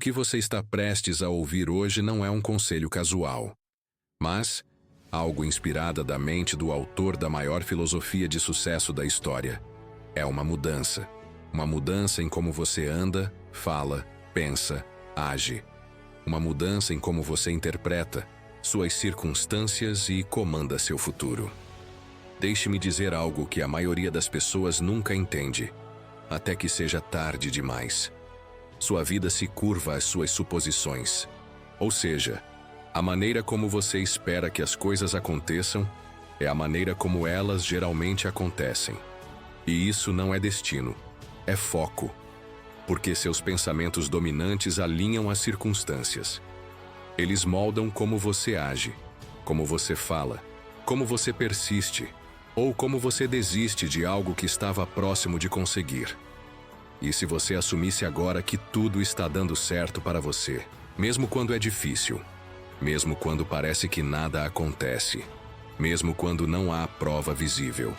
que você está prestes a ouvir hoje não é um conselho casual, mas algo inspirado da mente do autor da maior filosofia de sucesso da história. É uma mudança em como você anda, fala, pensa, age. Uma mudança em como você interpreta suas circunstâncias e comanda seu futuro. Deixe-me dizer algo que a maioria das pessoas nunca entende, até que seja tarde demais. Sua vida se curva às suas suposições. Ou seja, a maneira como você espera que as coisas aconteçam é a maneira como elas geralmente acontecem. E isso não é destino, é foco. Porque seus pensamentos dominantes alinham as circunstâncias. Eles moldam como você age, como você fala, como você persiste, ou como você desiste de algo que estava próximo de conseguir. E se você assumisse agora que tudo está dando certo para você, mesmo quando é difícil, mesmo quando parece que nada acontece, mesmo quando não há prova visível,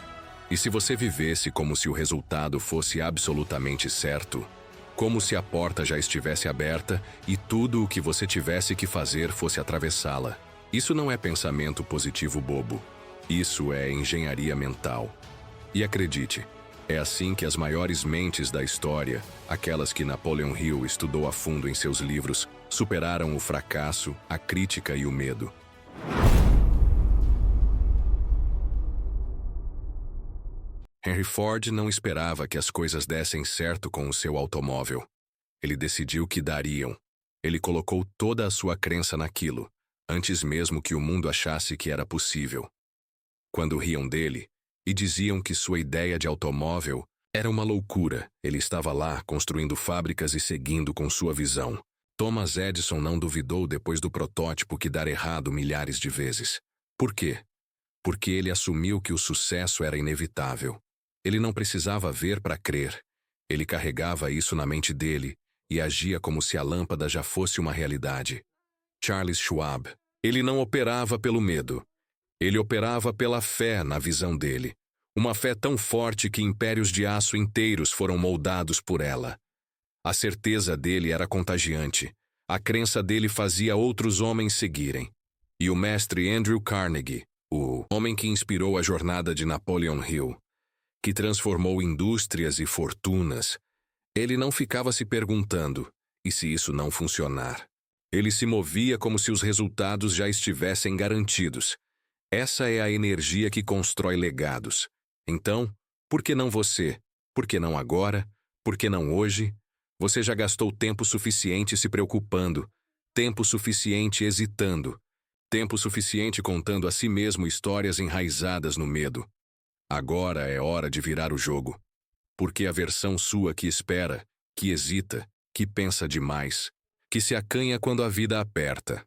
e se você vivesse como se o resultado fosse absolutamente certo, como se a porta já estivesse aberta e tudo o que você tivesse que fazer fosse atravessá-la. Isso não é pensamento positivo bobo. Isso é engenharia mental. E acredite, é assim que as maiores mentes da história, aquelas que Napoleon Hill estudou a fundo em seus livros, superaram o fracasso, a crítica e o medo. Henry Ford não esperava que as coisas dessem certo com o seu automóvel. Ele decidiu que dariam. Ele colocou toda a sua crença naquilo, antes mesmo que o mundo achasse que era possível. Quando riam dele e diziam que sua ideia de automóvel era uma loucura, ele estava lá construindo fábricas e seguindo com sua visão. Thomas Edison não duvidou depois do protótipo que dar errado milhares de vezes. Por quê? Porque ele assumiu que o sucesso era inevitável. Ele não precisava ver para crer. Ele carregava isso na mente dele e agia como se a lâmpada já fosse uma realidade. Charles Schwab. Ele não operava pelo medo. Ele operava pela fé na visão dele. Uma fé tão forte que impérios de aço inteiros foram moldados por ela. A certeza dele era contagiante. A crença dele fazia outros homens seguirem. E o mestre Andrew Carnegie, o homem que inspirou a jornada de Napoleon Hill, que transformou indústrias e fortunas, ele não ficava se perguntando, e se isso não funcionar? Ele se movia como se os resultados já estivessem garantidos. Essa é a energia que constrói legados. Então, por que não você? Por que não agora? Por que não hoje? Você já gastou tempo suficiente se preocupando, tempo suficiente hesitando, tempo suficiente contando a si mesmo histórias enraizadas no medo. Agora é hora de virar o jogo. Porque a versão sua que espera, que hesita, que pensa demais, que se acanha quando a vida aperta.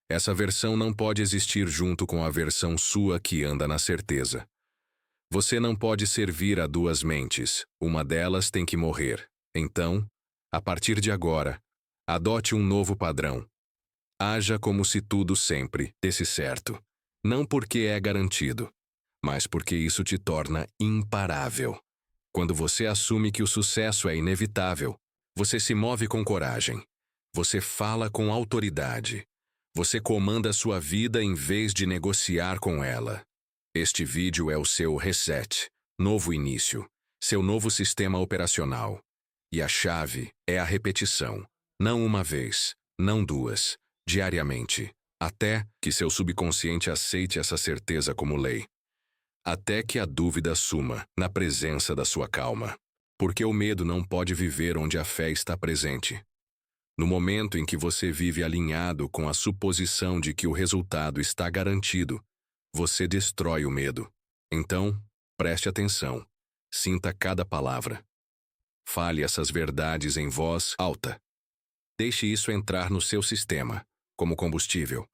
Essa versão não pode existir junto com a versão sua que anda na certeza. Você não pode servir a duas mentes, uma delas tem que morrer. Então, a partir de agora, adote um novo padrão. Haja como se tudo sempre desse certo. Não porque é garantido, mas porque isso te torna imparável. Quando você assume que o sucesso é inevitável, você se move com coragem. Você fala com autoridade. Você comanda sua vida em vez de negociar com ela. Este vídeo é o seu reset, novo início, seu novo sistema operacional. E a chave é a repetição. Não uma vez, não duas, diariamente, até que seu subconsciente aceite essa certeza como lei. Até que a dúvida suma na presença da sua calma. Porque o medo não pode viver onde a fé está presente. No momento em que você vive alinhado com a suposição de que o resultado está garantido, você destrói o medo. Então, preste atenção. Sinta cada palavra. Fale essas verdades em voz alta. Deixe isso entrar no seu sistema, como combustível.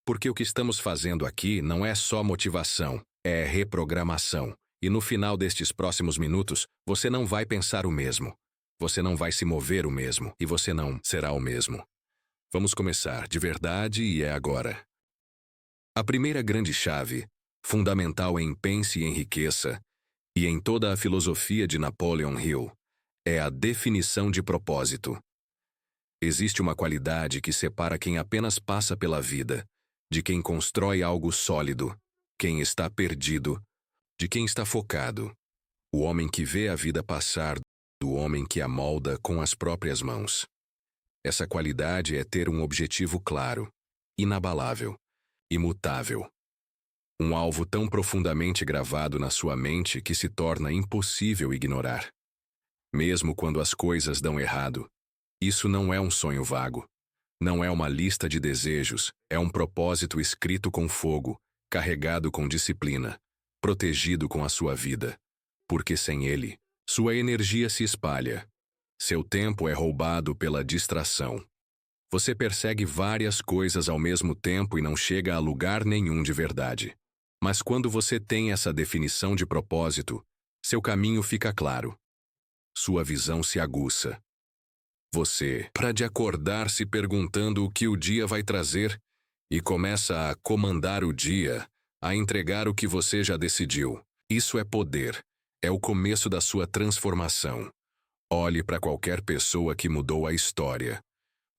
Porque o que estamos fazendo aqui não é só motivação, é reprogramação. E no final destes próximos minutos, você não vai pensar o mesmo. Você não vai se mover o mesmo, e você não será o mesmo. Vamos começar de verdade e é agora. A primeira grande chave, fundamental em Pense e Enriqueça, e em toda a filosofia de Napoleon Hill, é a definição de propósito. Existe uma qualidade que separa quem apenas passa pela vida, de quem constrói algo sólido, quem está perdido, de quem está focado. O homem que vê a vida passar do homem que a molda com as próprias mãos. Essa qualidade é ter um objetivo claro, inabalável, imutável. Um alvo tão profundamente gravado na sua mente que se torna impossível ignorar. Mesmo quando as coisas dão errado, isso não é um sonho vago. Não é uma lista de desejos, é um propósito escrito com fogo, carregado com disciplina, protegido com a sua vida. Porque sem ele, sua energia se espalha. Seu tempo é roubado pela distração. Você persegue várias coisas ao mesmo tempo e não chega a lugar nenhum de verdade. Mas quando você tem essa definição de propósito, seu caminho fica claro. Sua visão se aguça. Você para de acordar se perguntando o que o dia vai trazer e começa a comandar o dia, a entregar o que você já decidiu. Isso é poder. É o começo da sua transformação. Olhe para qualquer pessoa que mudou a história.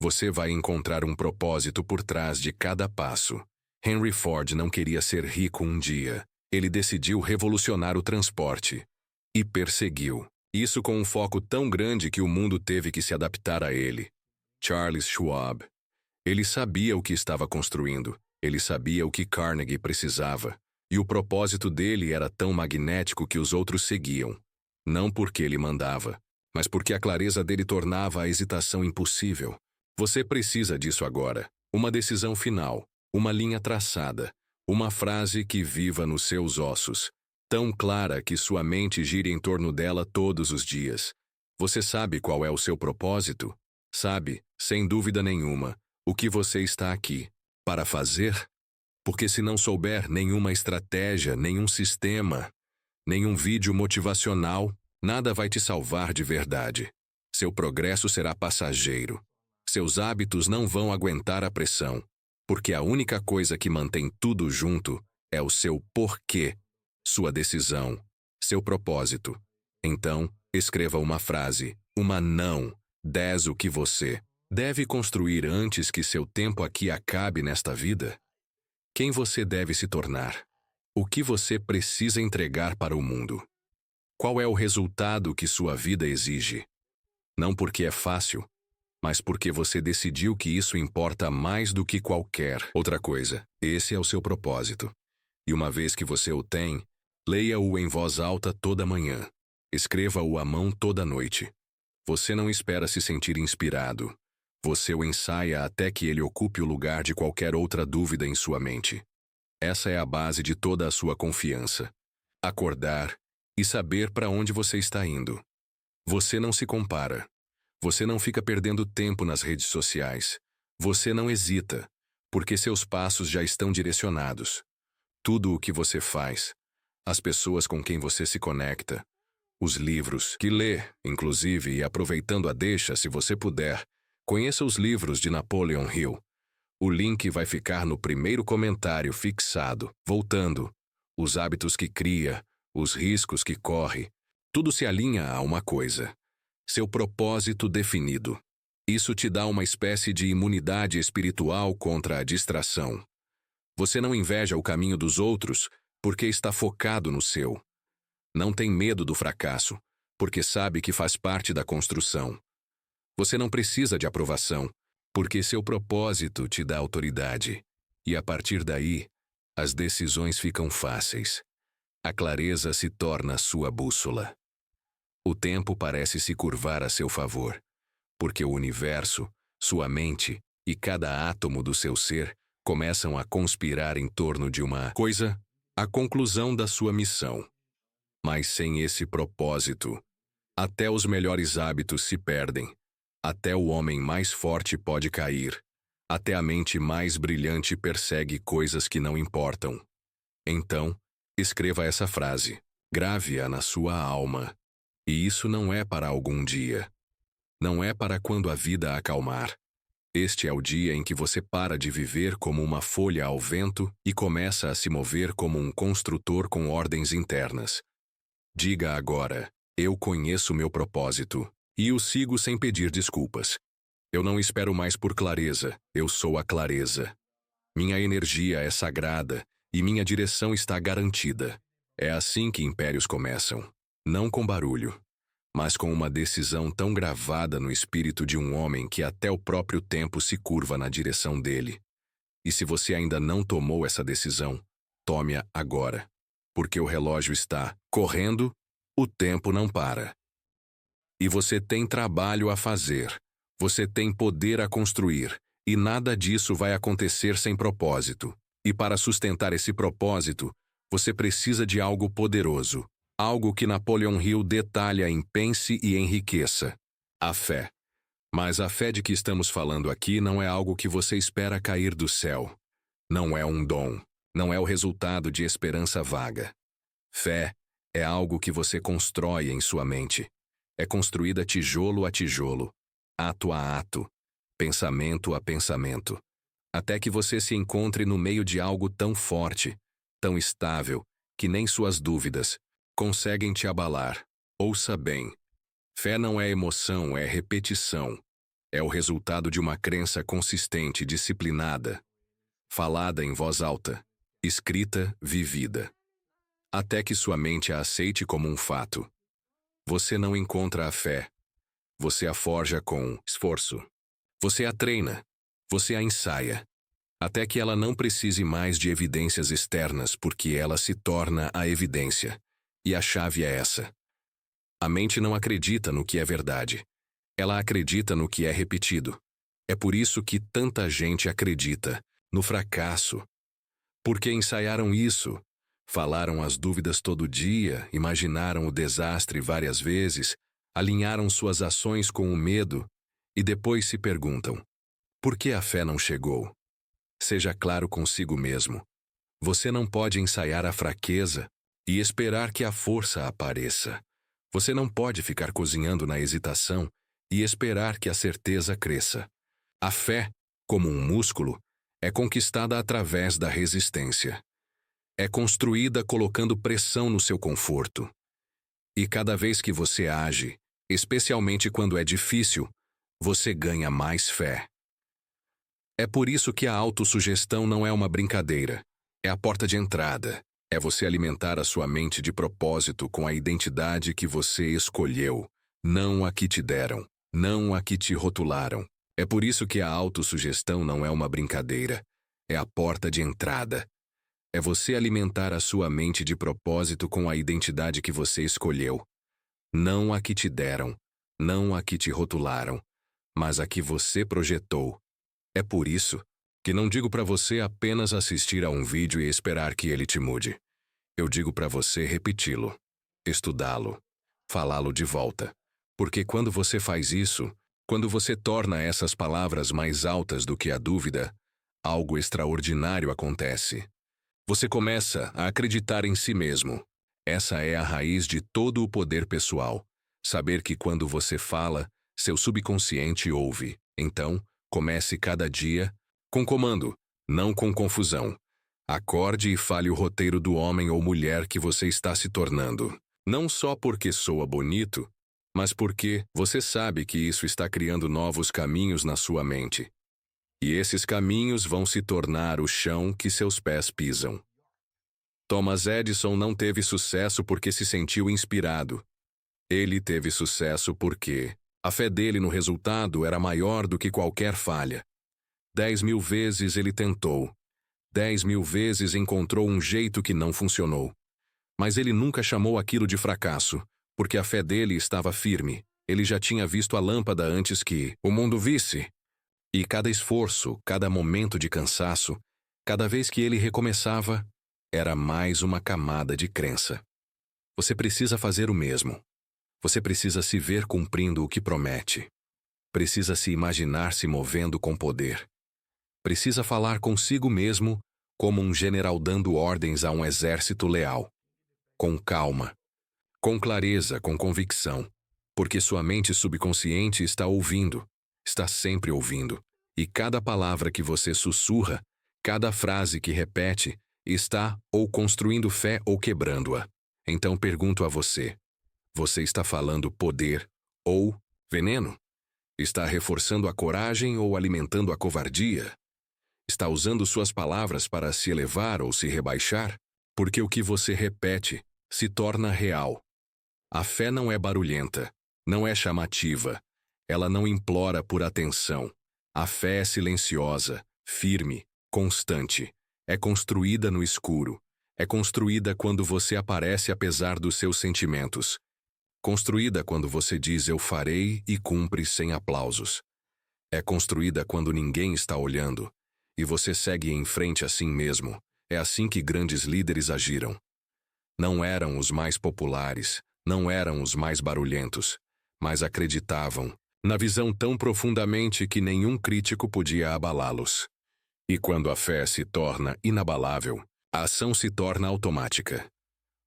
Você vai encontrar um propósito por trás de cada passo. Henry Ford não queria ser rico um dia. Ele decidiu revolucionar o transporte. E perseguiu. Isso com um foco tão grande que o mundo teve que se adaptar a ele. Charles Schwab. Ele sabia o que estava construindo. Ele sabia o que Carnegie precisava. E o propósito dele era tão magnético que os outros seguiam. Não porque ele mandava, mas porque a clareza dele tornava a hesitação impossível. Você precisa disso agora. Uma decisão final, uma linha traçada, uma frase que viva nos seus ossos, tão clara que sua mente gire em torno dela todos os dias. Você sabe qual é o seu propósito? Sabe, sem dúvida nenhuma, o que você está aqui para fazer? Porque se não souber nenhuma estratégia, nenhum sistema, nenhum vídeo motivacional, nada vai te salvar de verdade. Seu progresso será passageiro. Seus hábitos não vão aguentar a pressão, porque a única coisa que mantém tudo junto é o seu porquê, sua decisão, seu propósito. Então, escreva uma frase, uma não, 10 o que você deve construir antes que seu tempo aqui acabe nesta vida. Quem você deve se tornar? O que você precisa entregar para o mundo? Qual é o resultado que sua vida exige? Não porque é fácil, mas porque você decidiu que isso importa mais do que qualquer outra coisa. Esse é o seu propósito. E uma vez que você o tem, leia-o em voz alta toda manhã. Escreva-o à mão toda noite. Você não espera se sentir inspirado. Você o ensaia até que ele ocupe o lugar de qualquer outra dúvida em sua mente. Essa é a base de toda a sua confiança. Acordar e saber para onde você está indo. Você não se compara. Você não fica perdendo tempo nas redes sociais. Você não hesita, porque seus passos já estão direcionados. Tudo o que você faz, as pessoas com quem você se conecta, os livros que lê, inclusive, e aproveitando a deixa, se você puder, conheça os livros de Napoleon Hill. O link vai ficar no primeiro comentário fixado. Voltando, os hábitos que cria, os riscos que corre, tudo se alinha a uma coisa: seu propósito definido. Isso te dá uma espécie de imunidade espiritual contra a distração. Você não inveja o caminho dos outros porque está focado no seu. Não tem medo do fracasso, porque sabe que faz parte da construção. Você não precisa de aprovação, porque seu propósito te dá autoridade. E a partir daí, as decisões ficam fáceis. A clareza se torna sua bússola. O tempo parece se curvar a seu favor, porque o universo, sua mente e cada átomo do seu ser começam a conspirar em torno de uma coisa, a conclusão da sua missão. Mas sem esse propósito, até os melhores hábitos se perdem. Até o homem mais forte pode cair. Até a mente mais brilhante persegue coisas que não importam. Então, escreva essa frase. Grave-a na sua alma. E isso não é para algum dia. Não é para quando a vida acalmar. Este é o dia em que você para de viver como uma folha ao vento e começa a se mover como um construtor com ordens internas. Diga agora: eu conheço meu propósito. E o sigo sem pedir desculpas. Eu não espero mais por clareza, eu sou a clareza. Minha energia é sagrada e minha direção está garantida. É assim que impérios começam. Não com barulho, mas com uma decisão tão gravada no espírito de um homem que até o próprio tempo se curva na direção dele. E se você ainda não tomou essa decisão, tome-a agora. Porque o relógio está correndo, o tempo não para. E você tem trabalho a fazer. Você tem poder a construir. E nada disso vai acontecer sem propósito. E para sustentar esse propósito, você precisa de algo poderoso. Algo que Napoleon Hill detalha em Pense e Enriqueça. A fé. Mas a fé de que estamos falando aqui não é algo que você espera cair do céu. Não é um dom. Não é o resultado de esperança vaga. Fé é algo que você constrói em sua mente. É construída tijolo a tijolo, ato a ato, pensamento a pensamento, até que você se encontre no meio de algo tão forte, tão estável, que nem suas dúvidas conseguem te abalar. Ouça bem. Fé não é emoção, é repetição. É o resultado de uma crença consistente, disciplinada, falada em voz alta, escrita, vivida. Até que sua mente a aceite como um fato. Você não encontra a fé. Você a forja com esforço. Você a treina. Você a ensaia. Até que ela não precise mais de evidências externas, porque ela se torna a evidência. E a chave é essa. A mente não acredita no que é verdade. Ela acredita no que é repetido. É por isso que tanta gente acredita no fracasso. Porque ensaiaram isso, falaram as dúvidas todo dia, imaginaram o desastre várias vezes, alinharam suas ações com o medo e depois se perguntam: por que a fé não chegou? Seja claro consigo mesmo. Você não pode ensaiar a fraqueza e esperar que a força apareça. Você não pode ficar cozinhando na hesitação e esperar que a certeza cresça. A fé, como um músculo, é conquistada através da resistência. É construída colocando pressão no seu conforto. E cada vez que você age, especialmente quando é difícil, você ganha mais fé. É por isso que a autossugestão não é uma brincadeira. É a porta de entrada. É você alimentar a sua mente de propósito com a identidade que você escolheu, não a que te deram, não a que te rotularam. É por isso que a autossugestão não é uma brincadeira. É a porta de entrada. É você alimentar a sua mente de propósito com a identidade que você escolheu. Não a que te deram, não a que te rotularam, mas a que você projetou. É por isso que não digo para você apenas assistir a um vídeo e esperar que ele te mude. Eu digo para você repeti-lo, estudá-lo, falá-lo de volta. Porque quando você faz isso, quando você torna essas palavras mais altas do que a dúvida, algo extraordinário acontece. Você começa a acreditar em si mesmo. Essa é a raiz de todo o poder pessoal. Saber que quando você fala, seu subconsciente ouve. Então, comece cada dia com comando, não com confusão. Acorde e fale o roteiro do homem ou mulher que você está se tornando. Não só porque soa bonito, mas porque você sabe que isso está criando novos caminhos na sua mente. E esses caminhos vão se tornar o chão que seus pés pisam. Thomas Edison não teve sucesso porque se sentiu inspirado. Ele teve sucesso porque a fé dele no resultado era maior do que qualquer falha. 10.000 vezes ele tentou. 10.000 vezes encontrou um jeito que não funcionou. Mas ele nunca chamou aquilo de fracasso, porque a fé dele estava firme. Ele já tinha visto a lâmpada antes que o mundo visse. E cada esforço, cada momento de cansaço, cada vez que ele recomeçava, era mais uma camada de crença. Você precisa fazer o mesmo. Você precisa se ver cumprindo o que promete. Precisa se imaginar se movendo com poder. Precisa falar consigo mesmo como um general dando ordens a um exército leal. Com calma, com clareza, com convicção. Porque sua mente subconsciente está ouvindo. Está sempre ouvindo. E cada palavra que você sussurra, cada frase que repete, está ou construindo fé ou quebrando-a. Então pergunto a você: você está falando poder ou veneno? Está reforçando a coragem ou alimentando a covardia? Está usando suas palavras para se elevar ou se rebaixar? Porque o que você repete se torna real. A fé não é barulhenta, não é chamativa. Ela não implora por atenção. A fé é silenciosa, firme, constante. É construída no escuro. É construída quando você aparece apesar dos seus sentimentos. Construída quando você diz eu farei e cumpre sem aplausos. É construída quando ninguém está olhando. E você segue em frente assim mesmo. É assim que grandes líderes agiram. Não eram os mais populares, não eram os mais barulhentos, mas acreditavam na visão tão profundamente que nenhum crítico podia abalá-los. E quando a fé se torna inabalável, a ação se torna automática.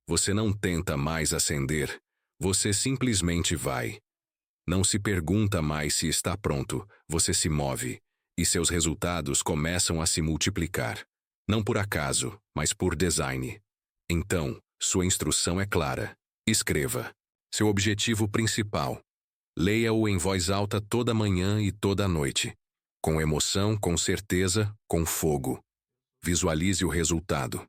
Você não tenta mais ascender, você simplesmente vai. Não se pergunta mais se está pronto, você se move, e seus resultados começam a se multiplicar. Não por acaso, mas por design. Então, sua instrução é clara. Escreva. Seu objetivo principal. Leia-o em voz alta toda manhã e toda noite. Com emoção, com certeza, com fogo. Visualize o resultado.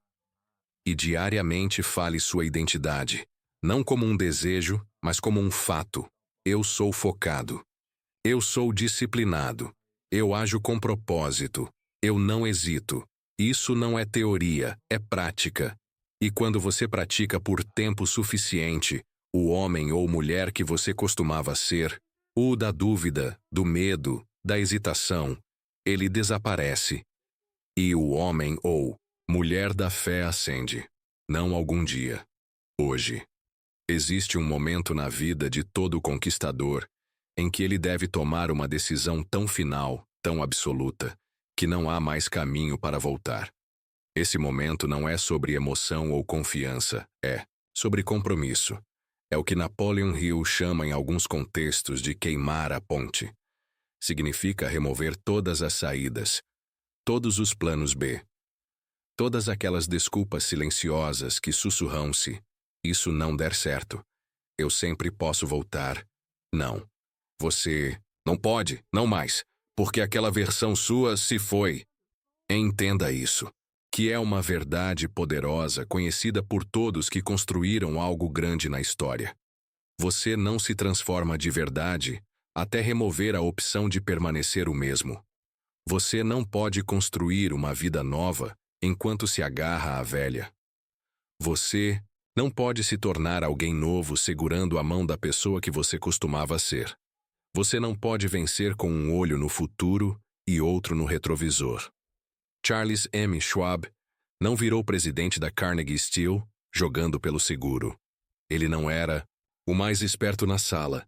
E diariamente fale sua identidade. Não como um desejo, mas como um fato. Eu sou focado. Eu sou disciplinado. Eu ajo com propósito. Eu não hesito. Isso não é teoria, é prática. E quando você pratica por tempo suficiente, o homem ou mulher que você costumava ser, o da dúvida, do medo, da hesitação, ele desaparece. E o homem ou mulher da fé ascende. Não algum dia. Hoje. Existe um momento na vida de todo conquistador em que ele deve tomar uma decisão tão final, tão absoluta, que não há mais caminho para voltar. Esse momento não é sobre emoção ou confiança, é sobre compromisso. É o que Napoleon Hill chama em alguns contextos de queimar a ponte. Significa remover todas as saídas, todos os planos B. Todas aquelas desculpas silenciosas que sussurram se isso não der certo. Eu sempre posso voltar. Não. Você não pode, não mais, porque aquela versão sua se foi. Entenda isso, que é uma verdade poderosa conhecida por todos que construíram algo grande na história. Você não se transforma de verdade até remover a opção de permanecer o mesmo. Você não pode construir uma vida nova enquanto se agarra à velha. Você não pode se tornar alguém novo segurando a mão da pessoa que você costumava ser. Você não pode vencer com um olho no futuro e outro no retrovisor. Charles M. Schwab não virou presidente da Carnegie Steel jogando pelo seguro. Ele não era o mais esperto na sala.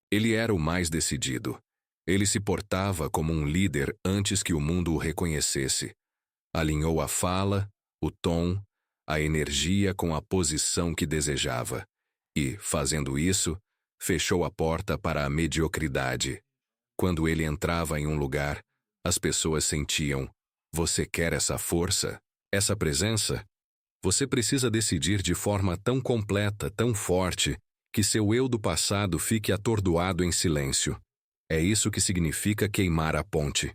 Ele era o mais decidido. Ele se portava como um líder antes que o mundo o reconhecesse. Alinhou a fala, o tom, a energia com a posição que desejava. E, fazendo isso, fechou a porta para a mediocridade. Quando ele entrava em um lugar, as pessoas sentiam: você quer essa força? Essa presença? Você precisa decidir de forma tão completa, tão forte, que seu eu do passado fique atordoado em silêncio. É isso que significa queimar a ponte.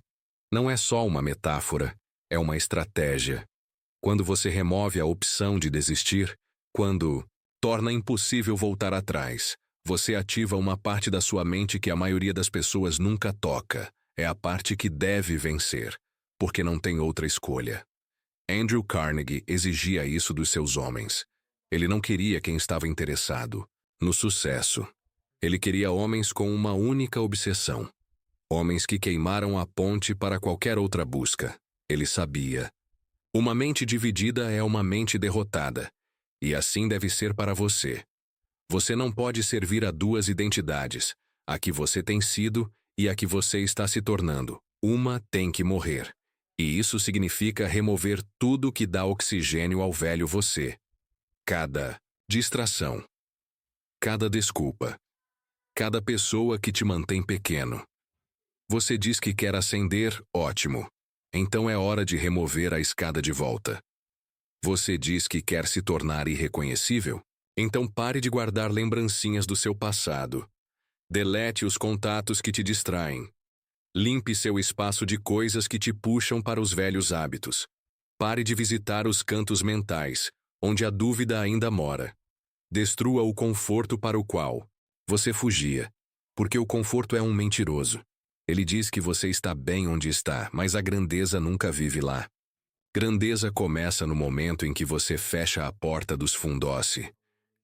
Não é só uma metáfora, é uma estratégia. Quando você remove a opção de desistir, quando torna impossível voltar atrás, você ativa uma parte da sua mente que a maioria das pessoas nunca toca. É a parte que deve vencer, porque não tem outra escolha. Andrew Carnegie exigia isso dos seus homens. Ele não queria quem estava interessado no sucesso. Ele queria homens com uma única obsessão. Homens que queimaram a ponte para qualquer outra busca. Ele sabia. Uma mente dividida é uma mente derrotada. E assim deve ser para você. Você não pode servir a duas identidades, a que você tem sido e a que você está se tornando. Uma tem que morrer. E isso significa remover tudo que dá oxigênio ao velho você. Cada distração. Cada desculpa. Cada pessoa que te mantém pequeno. Você diz que quer ascender, ótimo. Então é hora de remover a escada de volta. Você diz que quer se tornar irreconhecível? Então pare de guardar lembrancinhas do seu passado. Delete os contatos que te distraem. Limpe seu espaço de coisas que te puxam para os velhos hábitos. Pare de visitar os cantos mentais, onde a dúvida ainda mora. Destrua o conforto para o qual você fugia, porque o conforto é um mentiroso. Ele diz que você está bem onde está, mas a grandeza nunca vive lá. Grandeza começa no momento em que você fecha a porta dos fundossi.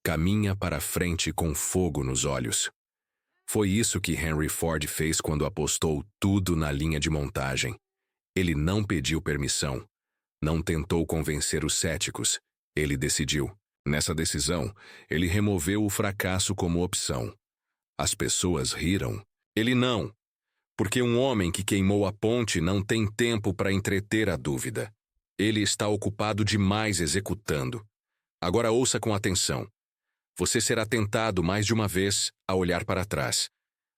Caminha para frente com fogo nos olhos. Foi isso que Henry Ford fez quando apostou tudo na linha de montagem. Ele não pediu permissão. Não tentou convencer os céticos. Ele decidiu. Nessa decisão, ele removeu o fracasso como opção. As pessoas riram. Ele não. Porque um homem que queimou a ponte não tem tempo para entreter a dúvida. Ele está ocupado demais executando. Agora ouça com atenção. Você será tentado mais de uma vez a olhar para trás.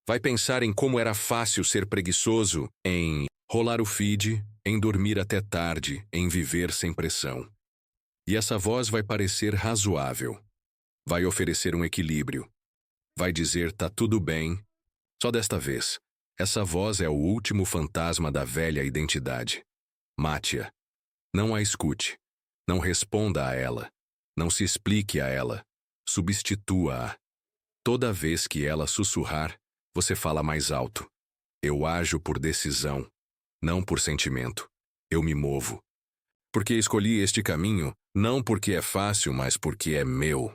Vai pensar em como era fácil ser preguiçoso, em rolar o feed, em dormir até tarde, em viver sem pressão. E essa voz vai parecer razoável. Vai oferecer um equilíbrio. Vai dizer tá tudo bem. Só desta vez. Essa voz é o último fantasma da velha identidade. Mate-a. Não a escute. Não responda a ela. Não se explique a ela. Substitua-a. Toda vez que ela sussurrar, você fala mais alto. Eu ajo por decisão, não por sentimento. Eu me movo. Porque escolhi este caminho, não porque é fácil, mas porque é meu.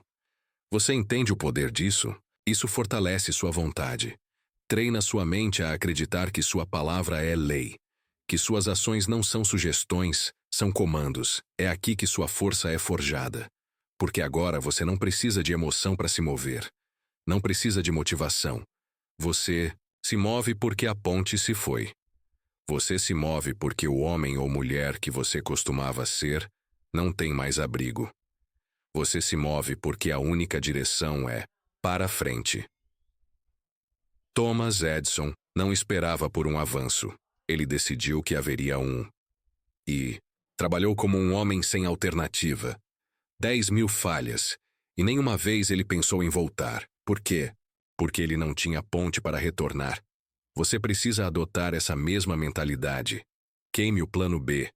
Você entende o poder disso? Isso fortalece sua vontade. Treina sua mente a acreditar que sua palavra é lei. Que suas ações não são sugestões, são comandos. É aqui que sua força é forjada. Porque agora você não precisa de emoção para se mover. Não precisa de motivação. Você se move porque a ponte se foi. Você se move porque o homem ou mulher que você costumava ser não tem mais abrigo. Você se move porque a única direção é para frente. Thomas Edison não esperava por um avanço. Ele decidiu que haveria um. E trabalhou como um homem sem alternativa. 10.000 falhas, e nenhuma vez ele pensou em voltar. Por quê? Porque ele não tinha ponte para retornar. Você precisa adotar essa mesma mentalidade. Queime o plano B.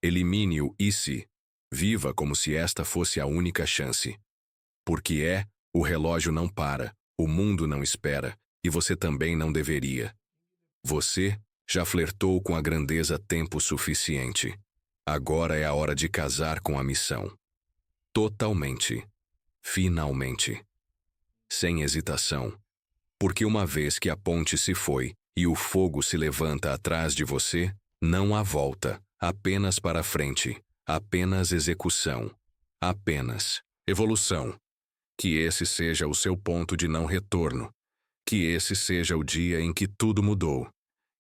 Elimine o e se. Viva como se esta fosse a única chance. Porque o relógio não para, o mundo não espera, e você também não deveria. Você já flertou com a grandeza tempo suficiente. Agora é a hora de casar com a missão. Totalmente. Finalmente. Sem hesitação. Porque uma vez que a ponte se foi e o fogo se levanta atrás de você, não há volta, apenas para frente, apenas execução, apenas evolução. Que esse seja o seu ponto de não retorno. Que esse seja o dia em que tudo mudou.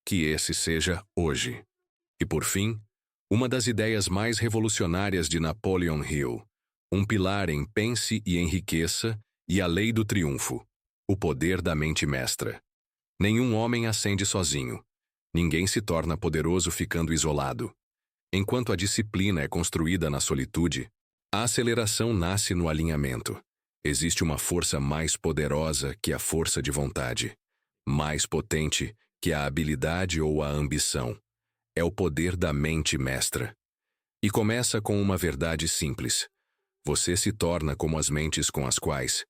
Que esse seja hoje. E por fim, uma das ideias mais revolucionárias de Napoleon Hill. Um pilar em pense e enriqueça e a lei do triunfo. O poder da mente mestra. Nenhum homem ascende sozinho. Ninguém se torna poderoso ficando isolado. Enquanto a disciplina é construída na solitude, a aceleração nasce no alinhamento. Existe uma força mais poderosa que a força de vontade. Mais potente que a habilidade ou a ambição. É o poder da mente mestra. E começa com uma verdade simples. Você se torna como as mentes com as quais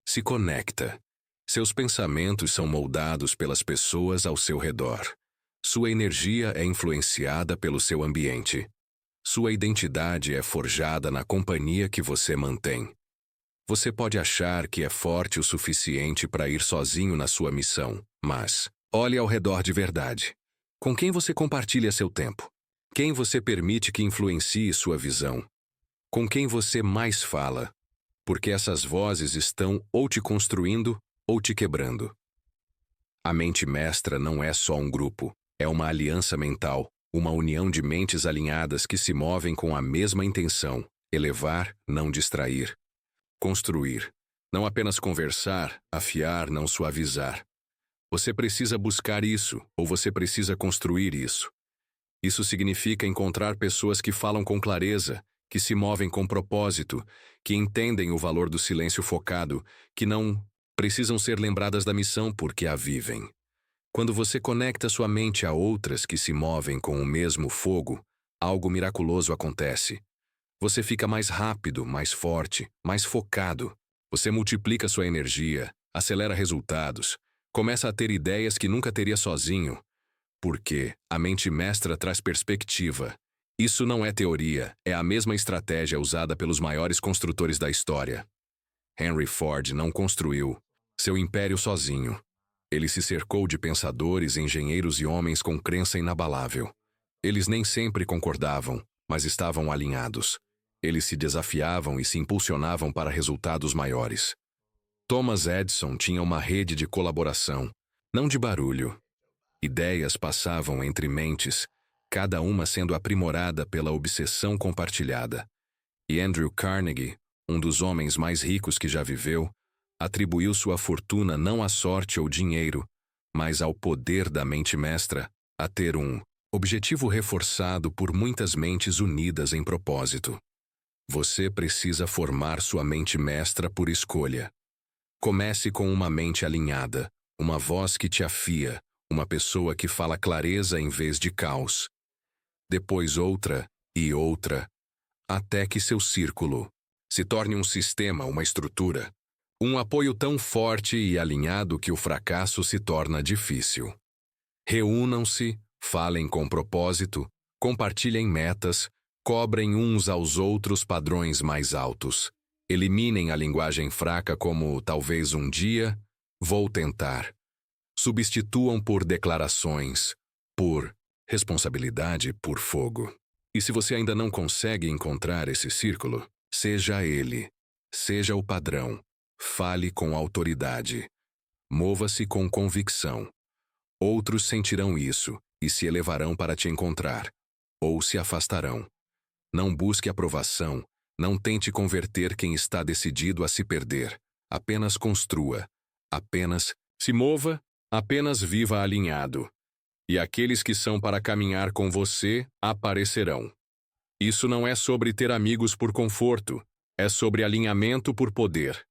se conecta. Seus pensamentos são moldados pelas pessoas ao seu redor. Sua energia é influenciada pelo seu ambiente. Sua identidade é forjada na companhia que você mantém. Você pode achar que é forte o suficiente para ir sozinho na sua missão, mas olhe ao redor de verdade. Com quem você compartilha seu tempo? Quem você permite que influencie sua visão? Com quem você mais fala? Porque essas vozes estão ou te construindo ou te quebrando. A mente mestra não é só um grupo, é uma aliança mental, uma união de mentes alinhadas que se movem com a mesma intenção: elevar, não distrair. Construir. Não apenas conversar, afiar, não suavizar. Você precisa buscar isso, ou você precisa construir isso. Isso significa encontrar pessoas que falam com clareza, que se movem com propósito, que entendem o valor do silêncio focado, que não Precisam ser lembradas da missão porque a vivem. Quando você conecta sua mente a outras que se movem com o mesmo fogo, algo miraculoso acontece. Você fica mais rápido, mais forte, mais focado. Você multiplica sua energia, acelera resultados, começa a ter ideias que nunca teria sozinho. Porque a mente mestra traz perspectiva. Isso não é teoria, é a mesma estratégia usada pelos maiores construtores da história. Henry Ford não construiu seu império sozinho. Ele se cercou de pensadores, engenheiros e homens com crença inabalável. Eles nem sempre concordavam, mas estavam alinhados. Eles se desafiavam e se impulsionavam para resultados maiores. Thomas Edison tinha uma rede de colaboração, não de barulho. Ideias passavam entre mentes, cada uma sendo aprimorada pela obsessão compartilhada. E Andrew Carnegie, um dos homens mais ricos que já viveu, atribuiu sua fortuna não à sorte ou dinheiro, mas ao poder da mente mestra, a ter um objetivo reforçado por muitas mentes unidas em propósito. Você precisa formar sua mente mestra por escolha. Comece com uma mente alinhada, uma voz que te afia, uma pessoa que fala clareza em vez de caos. Depois outra e outra, até que seu círculo se torne um sistema, uma estrutura. Um apoio tão forte e alinhado que o fracasso se torna difícil. Reúnam-se, falem com propósito, compartilhem metas, cobrem uns aos outros padrões mais altos. Eliminem a linguagem fraca como talvez um dia, vou tentar. Substituam por declarações, por responsabilidade, por fogo. E se você ainda não consegue encontrar esse círculo, seja ele, seja o padrão. Fale com autoridade. Mova-se com convicção. Outros sentirão isso e se elevarão para te encontrar, ou se afastarão. Não busque aprovação, não tente converter quem está decidido a se perder. Apenas construa, apenas se mova, apenas viva alinhado. E aqueles que são para caminhar com você aparecerão. Isso não é sobre ter amigos por conforto, é sobre alinhamento por poder.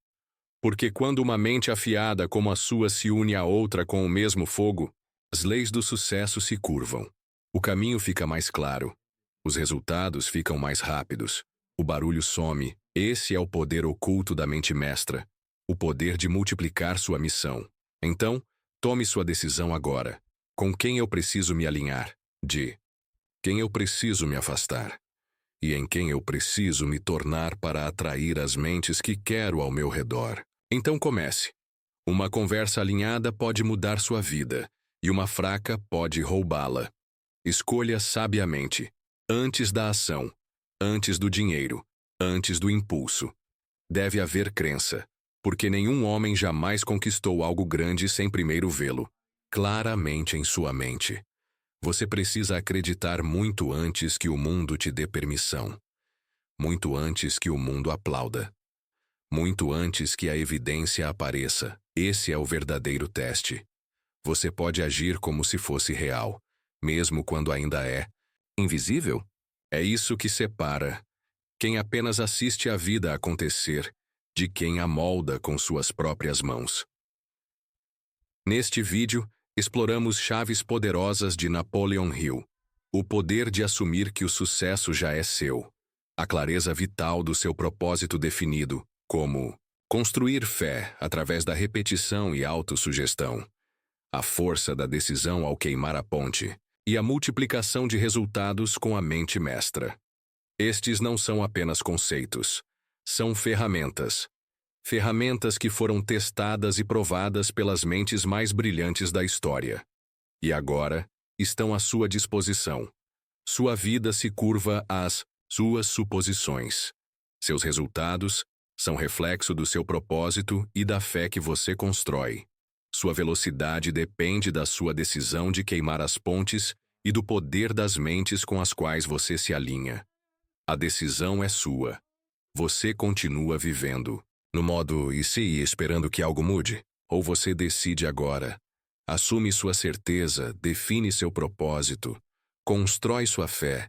Porque quando uma mente afiada como a sua se une a outra com o mesmo fogo, as leis do sucesso se curvam. O caminho fica mais claro. Os resultados ficam mais rápidos. O barulho some. Esse é o poder oculto da mente mestra. O poder de multiplicar sua missão. Então, tome sua decisão agora. Com quem eu preciso me alinhar? De quem eu preciso me afastar? E em quem eu preciso me tornar para atrair as mentes que quero ao meu redor? Então comece. Uma conversa alinhada pode mudar sua vida, e uma fraca pode roubá-la. Escolha sabiamente, antes da ação, antes do dinheiro, antes do impulso. Deve haver crença, porque nenhum homem jamais conquistou algo grande sem primeiro vê-lo claramente em sua mente. Você precisa acreditar muito antes que o mundo te dê permissão. Muito antes que o mundo aplauda. Muito antes que a evidência apareça. Esse é o verdadeiro teste. Você pode agir como se fosse real, mesmo quando ainda é invisível. É isso que separa quem apenas assiste a vida acontecer de quem a molda com suas próprias mãos. Neste vídeo, exploramos chaves poderosas de Napoleon Hill. O poder de assumir que o sucesso já é seu. A clareza vital do seu propósito definido, como construir fé através da repetição e autossugestão. A força da decisão ao queimar a ponte. E a multiplicação de resultados com a mente mestra. Estes não são apenas conceitos. São ferramentas. Ferramentas que foram testadas e provadas pelas mentes mais brilhantes da história. E agora, estão à sua disposição. Sua vida se curva às suas suposições. Seus resultados são reflexo do seu propósito e da fé que você constrói. Sua velocidade depende da sua decisão de queimar as pontes e do poder das mentes com as quais você se alinha. A decisão é sua. Você continua vivendo no modo e se esperando que algo mude? Ou você decide agora? Assume sua certeza, define seu propósito, constrói sua fé,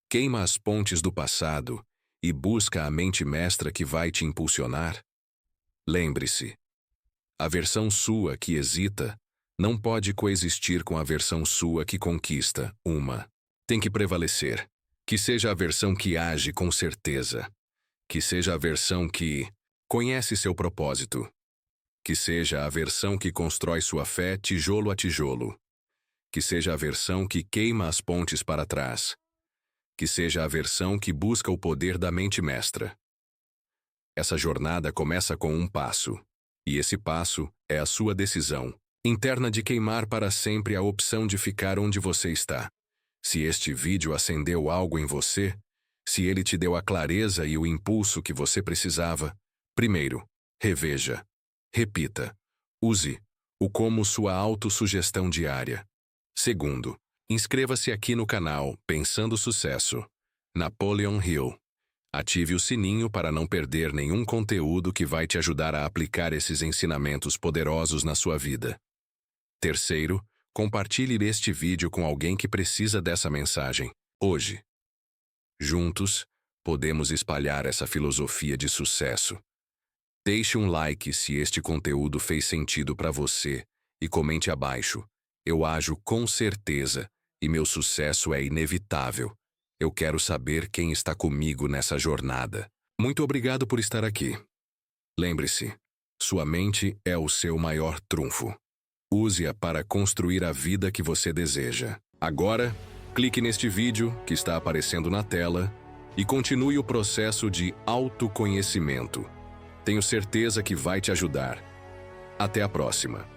queima as pontes do passado e busca a mente mestra que vai te impulsionar? Lembre-se, A versão sua que hesita não pode coexistir com a versão sua que conquista. Tem que prevalecer. Que seja a versão que age com certeza. Que seja a versão que conhece seu propósito. Que seja a versão que constrói sua fé tijolo a tijolo. Que seja a versão que queima as pontes para trás. Que seja a versão que busca o poder da mente mestra. Essa jornada começa com um passo. E esse passo é a sua decisão interna de queimar para sempre a opção de ficar onde você está. Se este vídeo acendeu algo em você, se ele te deu a clareza e o impulso que você precisava, primeiro, reveja, repita, use o como sua autossugestão diária. Segundo, inscreva-se aqui no canal Pensando Sucesso, Napoleon Hill. Ative o sininho para não perder nenhum conteúdo que vai te ajudar a aplicar esses ensinamentos poderosos na sua vida. Terceiro, compartilhe este vídeo com alguém que precisa dessa mensagem, hoje. Juntos, podemos espalhar essa filosofia de sucesso. Deixe um like se este conteúdo fez sentido para você e comente abaixo. Eu ajo com certeza e meu sucesso é inevitável. Eu quero saber quem está comigo nessa jornada. Muito obrigado por estar aqui. Lembre-se, sua mente é o seu maior trunfo. Use-a para construir a vida que você deseja. Agora, clique neste vídeo que está aparecendo na tela e continue o processo de autoconhecimento. Tenho certeza que vai te ajudar. Até a próxima.